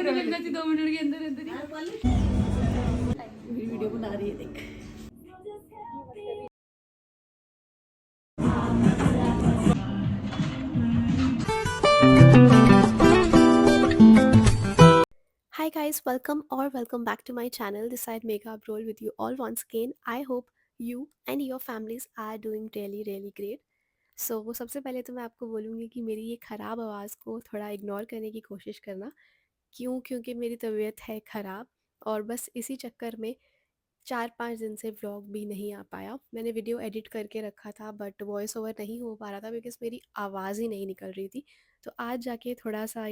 मिल जाती 2 मिनट के अंदर अंदर ही। मेरी वीडियो बना रही है देख। Hi guys, welcome or welcome back to my channel. This side Megha Brol with you all once again. I hope you and your families are doing really great. So वो सबसे पहले तो मैं आपको बोलूँगी कि मेरी ये ख़राब आवाज़ को थोड़ा इग्नोर करने की कोशिश करना। क्यों? क्योंकि मेरी तबीयत है ख़राब और बस इसी चक्कर में 4-5 दिन से व्लॉग भी नहीं आ पाया। मैंने वीडियो एडिट करके रखा था बट वॉइस ओवर नहीं हो पा रहा था बिकॉज़ मेरी आवाज़ ही नहीं निकल रही थी। तो आज जाके थोड़ा-सा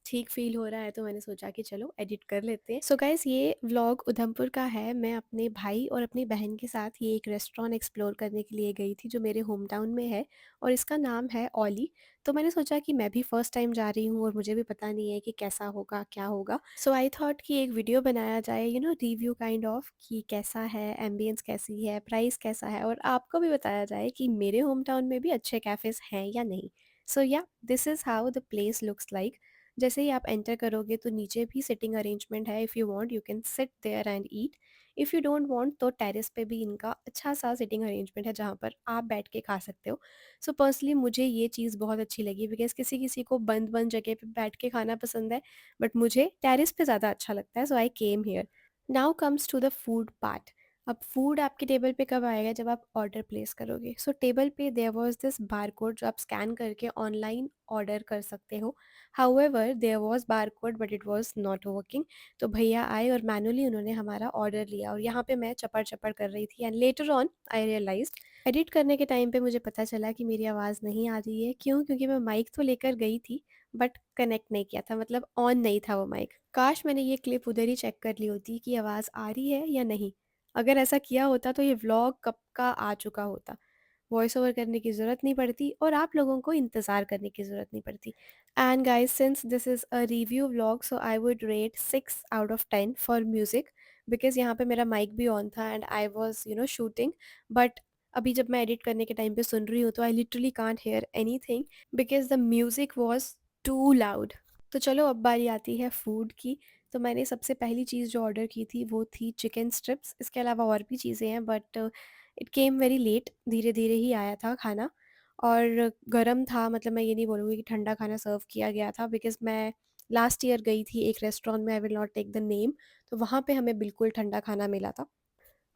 ठीक फ़ील हो रहा है तो मैंने सोचा कि चलो एडिट कर लेते हैं। सो गाइज़ ये व्लॉग उधमपुर का है। मैं अपने भाई और अपनी बहन के साथ ये एक रेस्टोरेंट एक्सप्लोर करने के लिए गई थी जो मेरे होम टाउन में है और इसका नाम है ओली। तो मैंने सोचा कि मैं भी फर्स्ट टाइम जा रही हूँ और मुझे भी पता नहीं है कि कैसा होगा, क्या होगा। सो आई थॉट कि एक वीडियो बनाया जाए रिव्यू काइंड ऑफ कि कैसा है, एम्बियंस कैसी है, प्राइस कैसा है और आपको भी बताया जाए कि मेरे होम टाउन में भी अच्छे कैफ़ेज़ हैं या नहीं। So yeah this is how the place looks like. जैसे ही आप एंटर करोगे तो नीचे भी सिटिंग अरेंजमेंट है। If you want you can sit there and eat. If you don't want तो टेरेस पे भी इनका अच्छा सा सिटिंग अरेंजमेंट है जहाँ पर आप बैठ के खा सकते हो। सो पर्सनली मुझे ये चीज़ बहुत अच्छी लगी बिकॉज़ किसी-किसी को बंद-बंद जगह पे बैठ के खाना पसंद है, बट मुझे टेरेस पे ज़्यादा अच्छा लगता है, so I came here. Now comes to the food part. अब फूड आपके टेबल पे कब आएगा? जब आप ऑर्डर प्लेस करोगे। सो टेबल पे देयर वाज़ दिस बारकोड जो आप स्कैन करके ऑनलाइन ऑर्डर कर सकते हो। However there was barcode but it was not working. तो भैया आए और मैनुअली उन्होंने हमारा ऑर्डर लिया और यहाँ पे मैं चपड़-चपड़ कर रही थी and later on I realised edit करने के टाइम पे मुझे पता चला कि मेरी आवाज़ नहीं आ रही है। क्यों? क्योंकि मैं माइक तो लेकर गई थी बट कनेक्ट नहीं किया था, मतलब ऑन नहीं था वो माइक। काश मैंने ये क्लिप उधर ही चेक कर ली होती कि आवाज़ आ रही है या नहीं। अगर ऐसा किया होता तो ये व्लॉग कब का आ चुका होता। वॉइस ओवर करने की ज़रूरत नहीं पड़ती और आप लोगों को इंतज़ार करने की ज़रूरत नहीं पड़ती। And guys since this is a review vlog so I would rate 6 out of 10 for music because यहाँ पे मेरा माइक भी ऑन था and I was shooting. But अभी जब मैं एडिट करने के टाइम पे सुन रही हूँ तो I literally can't hear anything because the music was too loud. तो चलो अब बारी आती है फूड की। तो मैंने सबसे पहली चीज़ जो ऑर्डर की थी वो थी चिकन स्ट्रिप्स। इसके अलावा और भी चीज़ें हैं but it came very late, धीरे-धीरे ही आया था खाना और गरम था। मतलब मैं ये नहीं बोलूँगी कि ठंडा खाना सर्व किया गया था बिकॉज़ मैं लास्ट ईयर गई थी एक रेस्टोरेंट में, I will not take the name, तो वहाँ पे हमें बिल्कुल ठंडा खाना मिला था।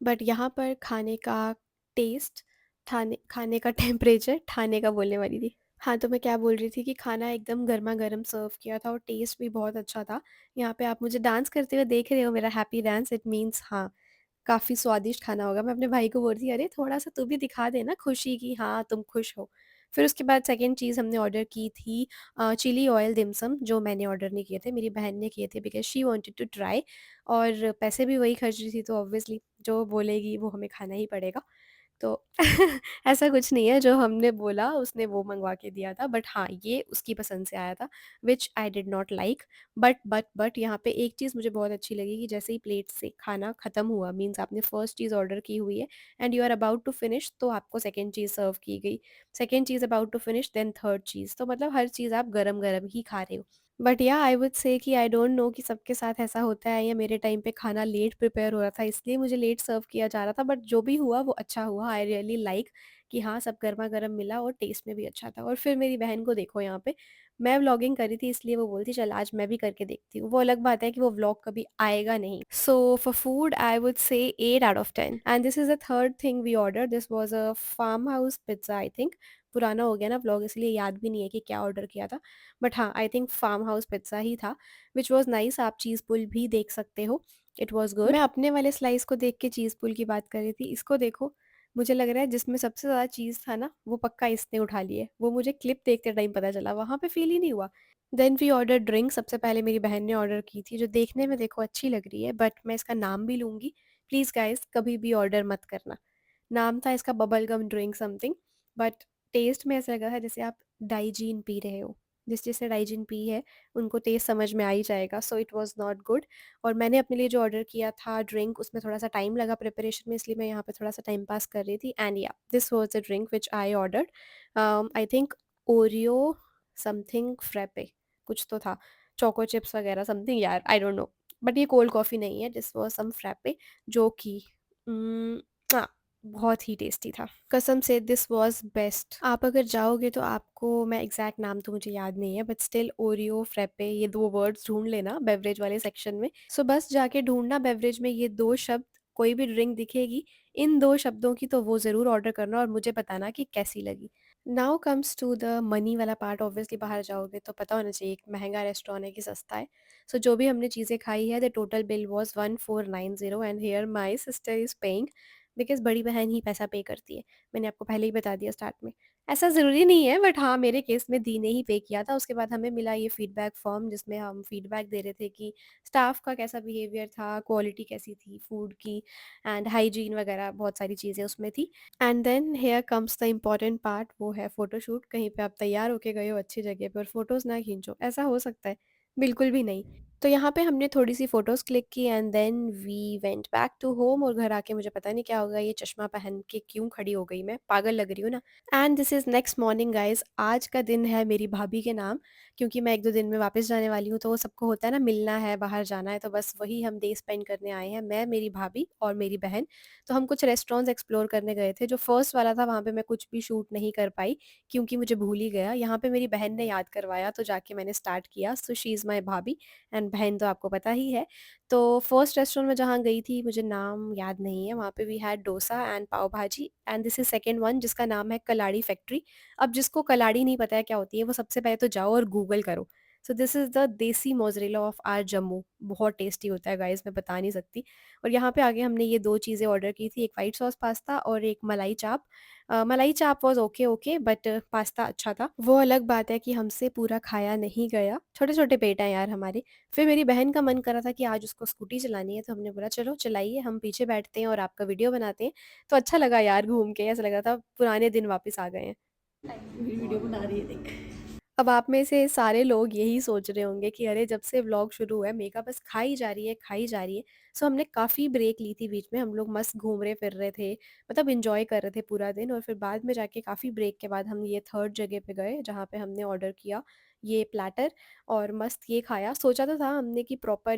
बट यहाँ पर खाने का टेस्ट, ठाने खाने का टेम्परेचर ठाने का बोलने वाली थी। हाँ, तो मैं क्या बोल रही थी कि खाना एकदम गरमा-गरम सर्व किया था और टेस्ट भी बहुत अच्छा था। यहाँ पे आप मुझे डांस करते हुए देख रहे हो, मेरा हैप्पी डांस, इट मीन्स हाँ, काफ़ी स्वादिष्ट खाना होगा। मैं अपने भाई को बोल रही थी, "अरे थोड़ा-सा तू भी दिखा दे ना खुशी कि हाँ, तुम खुश हो।" फिर उसके बाद सेकंड चीज़ हमने ऑर्डर की थी चिली ऑयल डिम सम, जो मैंने ऑर्डर नहीं किए थे, मेरी बहन ने किए थे because she wanted to try और पैसे भी वही खर्च रही थी तो ऑब्वियसली जो बोलेगी वो हमें खाना ही पड़ेगा। तो ऐसा कुछ नहीं है, जो हमने बोला उसने वो मँगवा के दिया था बट हाँ, ये उसकी पसंद से आया था which I did not like. But यहाँ पे एक चीज़ मुझे बहुत अच्छी लगी कि जैसे ही प्लेट से खाना ख़त्म हुआ मीन्स आपने फर्स्ट चीज़ ऑर्डर की हुई है and you are about to finish तो आपको सेकंड चीज़ सर्व की गई। सेकंड चीज़ about to finish then third चीज़, तो मतलब हर चीज़ आप गरम-गरम ही खा रहे हो। बट या आई वुड से कि आई डोंट नो कि सबके साथ ऐसा होता है या मेरे टाइम पे खाना लेट प्रिपेयर हो रहा था इसलिए मुझे लेट सर्व किया जा रहा था, बट जो भी हुआ वो अच्छा हुआ। आई रियली लाइक कि हाँ, सब गरमा-गरम मिला और टेस्ट में भी अच्छा था। और फिर मेरी बहन को देखो यहाँ पे, मैं व्लॉगिंग कर रही थी इसलिए वो बोलती चल आज मैं भी करके देखती हूँ। वो अलग बात है कि वो व्लॉग कभी आएगा नहीं। So for food I would say 8 out of 10 and this is the third thing we order. This was a farm house pizza I think. पुराना हो गया ना व्लॉग इसलिए याद भी नहीं है कि क्या ऑर्डर किया था। बट हाँ, I think farm house pizza ही था व्हिच वाज़ नाइस। आप चीज़ पुल भी देख सकते हो, इट वाज़ गुड। मैं अपने वाले स्लाइस को देख के चीज़ पुल की बात कर रही थी, इसको देखो, मुझे लग रहा है जिसमें सबसे ज़्यादा चीज़ था ना, वो पक्का इसने उठा ली है। वो मुझे क्लिप देखते टाइम पता चला, वहाँ पे फ़ील ही नहीं हुआ। Then we order drink. सबसे पहले मेरी बहन ने ऑर्डर की थी, जो देखने में देखो अच्छी लग रही है बट मैं इसका नाम भी लूँगी। प्लीज़ गाइज़ कभी भी ऑर्डर मत करना। नाम था इसका bubble gum drink something, but taste में ऐसा लग रहा था जैसे आप डाइजीन पी रहे हो। जिसने डाइजीन पी है उनको टेस्ट समझ में आ ही जाएगा, so it was not good. और मैंने अपने लिए जो ऑर्डर किया था ड्रिंक, उसमें थोड़ा-सा टाइम लगा प्रिपरेशन में, इसलिए मैं यहाँ पे थोड़ा-सा टाइम पास कर रही थी एंड या this was the drink which I ordered. I think Oreo something frappe कुछ तो था। चोको चिप्स वगैरह समथिंग यार, आई डोंट नो। बट ये कोल्ड कॉफ़ी नहीं है, दिस वाज़ सम फ्रैपे जो कि हाँ, बहुत ही टेस्टी था। कसम से दिस वाज़ बेस्ट। आप अगर जाओगे तो आपको, मैं एग्ज़ैक्ट नाम तो मुझे याद नहीं है, बट स्टिल ओरियो, फ्रैपे ये 2 वर्ड्स ढूँढ लेना बेवरेज वाले सेक्शन में। सो बस जाके ढूँढना बेवरेज में ये 2 शब्द, कोई भी ड्रिंक दिखेगी, इन 2 शब्दों की तो वो ज़रूर ऑर्डर करना और मुझे बताना कि कैसी लगी। Now comes to the money वाला पार्ट। ऑब्वियसली बाहर जाओगे तो पता होना चाहिए एक महँगा रेस्टोरेंट है कि सस्ता है। सो जो भी हमने चीज़ें खाई है, the total bill was 1490 and here my sister is paying because बड़ी बहन ही पैसा पे करती है। मैंने आपको पहले ही बता दिया स्टार्ट में। ऐसा ज़रूरी नहीं है, बट हाँ, मेरे केस में दी ने ही पे किया था। उसके बाद हमें मिला ये फीडबैक फॉर्म जिसमें हम फीडबैक दे रहे थे कि स्टाफ का कैसा बिहेवियर था, क्वालिटी कैसी थी फूड की, एंड हाइजीन वगैरह बहुत सारी चीज़ें उसमें थी। And then here comes the important part, वो है फ़ोटोशूट। कहीं पे आप तैयार होके गए हो अच्छी जगह पे और फ़ोटोज़ ना खींचो, ऐसा हो सकता है? बिल्कुल भी नहीं। तो यहाँ पे हमने थोड़ी-सी फ़ोटोज़ क्लिक की and then we went back to home. और घर आके मुझे पता नहीं क्या हो गया, ये चश्मा पहन के क्यों खड़ी हो गई मैं, पागल लग रही हूँ ना? And this is next morning guys. आज का दिन है मेरी भाभी के नाम, क्योंकि मैं 1-2 दिन में वापस जाने वाली हूँ, तो वो सबको होता है ना मिलना है, बाहर जाना है, तो बस वही हम डे स्पेंड करने आए हैं, मैं, मेरी भाभी और मेरी बहन। तो हम कुछ रेस्टोरेंट्स एक्सप्लोर करने गए थे। जो फर्स्ट वाला था वहाँ पे मैं कुछ भी शूट नहीं कर पाई क्योंकि मुझे भूल ही गया। यहाँ पे मेरी बहन ने याद करवाया तो जाके मैंने स्टार्ट किया। सो शी इज़ माय भाभी एंड बहन तो आपको पता ही है। तो फर्स्ट रेस्टोरेंट में जहाँ गई थी, मुझे नाम याद नहीं है, वहाँ पे वी हैड डोसा एंड पाव भाजी and this is second one जिसका नाम है कलाड़ी फैक्ट्री। अब जिसको कलाड़ी नहीं पता है क्या होती है, वो सबसे पहले तो जाओ और गूगल करो। सो दिस इज़ द देसी मोज़रेला ऑफ आवर जम्मू। बहुत टेस्टी होता है गाइज़, मैं बता नहीं सकती। और यहाँ पे आगे हमने ये 2 चीज़ें ऑर्डर की थी, एक व्हाइट सॉस पास्ता और एक मलाई चाप। मलाई चाप was okay okay, but pasta अच्छा था। वो अलग बात है कि हमसे पूरा खाया नहीं गया, छोटे-छोटे पेट हैं यार हमारे। फिर मेरी बहन का मन कर रहा था कि आज उसको स्कूटी चलानी है, तो हमने बोला चलो चलाइए, हम पीछे बैठते हैं और आपका वीडियो बनाते हैं। तो अच्छा लगा यार घूम के, ऐसा लग रहा था पुराने दिन वापस आ गए हैं। वीडियो बना रही है देख। अब आप में से सारे लोग यही सोच रहे होंगे कि अरे जब से व्लॉग शुरू हुआ है मेघा बस खाई जा रही है, खाई जा रही है। सो हमने काफ़ी ब्रेक ली थी बीच में, हम लोग मस्त घूम रहे फिर रहे थे, मतलब एंजॉय कर रहे थे पूरा दिन। और फिर बाद में जाके काफ़ी ब्रेक के बाद हम ये थर्ड जगह पे गए जहाँ पे हमने ऑर्डर किया ये प्लैटर और मस्त ये खाया। सोचा तो था हमने कि प्रॉपर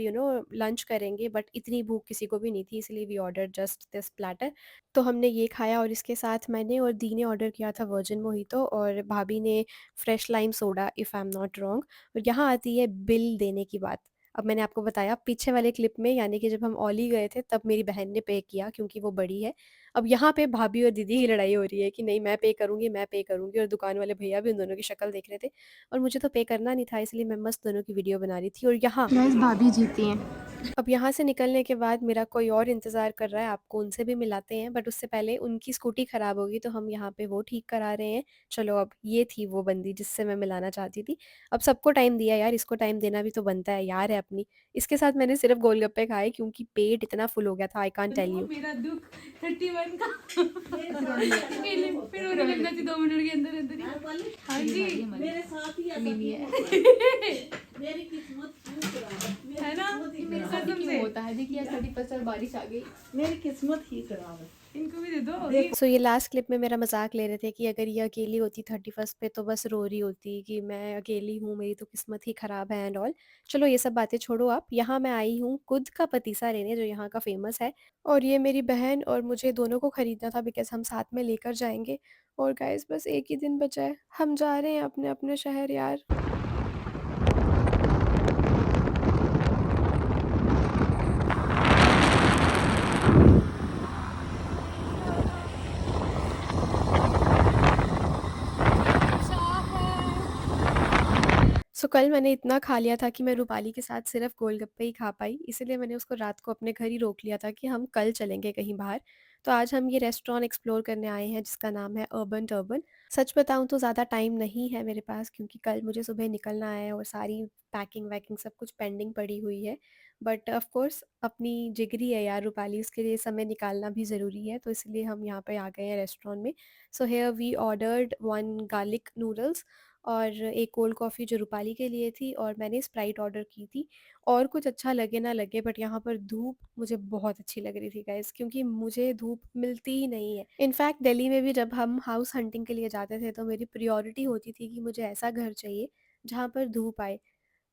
लंच करेंगे, बट इतनी भूख किसी को भी नहीं थी, इसलिए we order just this platter. तो हमने ये खाया और इसके साथ मैंने और दी ने ऑर्डर किया था वर्जिन मोहितो और भाभी ने fresh lime soda, if I am not wrong. और यहाँ आती है बिल देने की बात। अब मैंने आपको बताया पीछे वाले क्लिप में, यानी कि जब हम ओली गए थे तब मेरी बहन ने पे किया क्योंकि वो बड़ी है। अब यहाँ पे भाभी और दीदी की लड़ाई हो रही है कि नहीं मैं पे करूँगी, मैं पे करूँगी, और दुकान वाले भैया भी उन दोनों की शक्ल देख रहे थे और मुझे तो पे करना नहीं था, इसलिए मैं मस्त दोनों की वीडियो बना रही थी। और यहाँ गाइस भाभी जीती हैं। अब यहाँ से निकलने के बाद मेरा कोई और इंतज़ार कर रहा है, आपको उनसे भी मिलाते हैं, बट उससे पहले उनकी स्कूटी ख़राब होगी तो हम यहाँ पे वो ठीक करा रहे हैं। चलो अब ये थी वो बंदी जिससे मैं मिलाना चाहती थी। अब सबको टाइम दिया यार, इसको टाइम देना भी तो बनता है, यार है अपनी। इसके साथ मैंने सिर्फ़ गोलगप्पे खाए क्योंकि पेट इतना फुल हो गया था, आई कांट टेल यू। मेरा दुख 31 का फिर रोने लगना चाहिए 2 मिनट के अंदर अंदर ही। हाँ जी मेरे साथ ही मेरी किस्मत है ना, कसम से होता है देखिए 31 बारिश आ गई। मेरी किस्मत ही खराब है, इनको भी दे दो। सो ये लास्ट क्लिप में मेरा मजाक ले रहे थे कि अगर ये अकेली होती 31st पे तो बस रो रही होती कि मैं अकेली हूँ, मेरी तो किस्मत ही ख़राब है एंड ऑल। चलो ये सब बातें छोड़ो आप, यहाँ मैं आई हूँ खुद का पतीसा लेने जो यहाँ का फेमस है। और ये मेरी बहन और मुझे दोनों को ख़रीदना था बिकॉज़ हम साथ में लेकर जाएंगे। और गाइस बस एक ही दिन बचा है, हम जा रहे हैं अपने अपने शहर यार। सो कल मैंने इतना खा लिया था कि मैं रूपाली के साथ सिर्फ गोलगप्पे ही खा पाई, इसीलिए मैंने उसको रात को अपने घर ही रोक लिया था कि हम कल चलेंगे कहीं बाहर। तो आज हम ये रेस्टोरेंट एक्सप्लोर करने आए हैं जिसका नाम है अर्बन टर्बन। सच बताऊं तो ज़्यादा टाइम नहीं है मेरे पास क्योंकि कल मुझे सुबह निकलना है और सारी पैकिंग वैकिंग सब कुछ पेंडिंग पड़ी हुई है। बट ऑफ कोर्स अपनी जिगरी है यार रूपाली, उसके लिए समय निकालना भी ज़रूरी है, तो इसलिए हम यहाँ पे आ गए हैं रेस्टोरेंट में। So here we ordered 1 garlic noodles और एक कोल्ड कॉफ़ी जो रूपाली के लिए थी और मैंने स्प्राइट ऑर्डर की थी। और कुछ अच्छा लगे ना लगे, बट यहाँ पर धूप मुझे बहुत अच्छी लग रही थी गाइस, क्योंकि मुझे धूप मिलती ही नहीं है। इनफैक्ट दिल्ली में भी जब हम हाउस हंटिंग के लिए जाते थे तो मेरी प्रायोरिटी होती थी कि मुझे ऐसा घर चाहिए जहाँ पर धूप आए।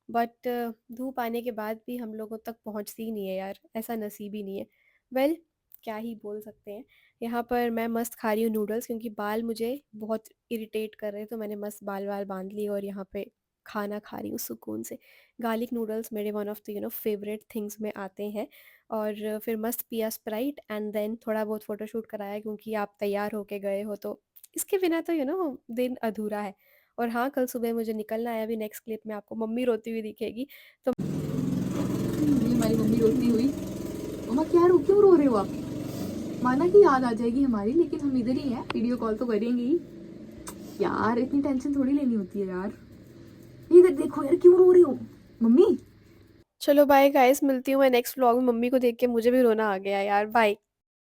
बट धूप आने के बाद भी हम लोगों तक पहुंचती ही नहीं है यार, ऐसा नसीब ही नहीं है। वेल, क्या ही बोल सकते हैं। यहाँ पर मैं मस्त खा रही हूँ नूडल्स, क्योंकि बाल मुझे बहुत इरिटेट कर रहे हैं, तो मैंने मस्त बाल वाल बांध लिए और यहाँ पे खाना खा रही हूँ सुकून से। गार्लिक नूडल्स मेरे one of the favourite things में आते हैं। और फिर मस्त पिया स्प्राइट एंड देन थोड़ा बहुत फ़ोटोशूट कराया, क्योंकि आप तैयार होके गए हो तो इसके बिना तो दिन अधूरा है। और हाँ, कल सुबह मुझे निकलना है, अभी नेक्स्ट क्लिप में आपको मम्मी रोती हुई दिखेगी। तो ये हमारी मम्मी रोती हुई। मम्मा क्या क्यों रो रहे हो आप? माना कि याद आ जाएगी हमारी, लेकिन हम इधर ही हैं, वीडियो कॉल तो करेंगे ही। यार इतनी टेंशन थोड़ी लेनी होती है यार। इधर देखो यार, क्यों रो रही हो मम्मी? चलो बाय गाइस, मिलती हूँ मैं नेक्स्ट व्लॉग में। मम्मी को देख के मुझे भी रोना आ गया यार, बाय।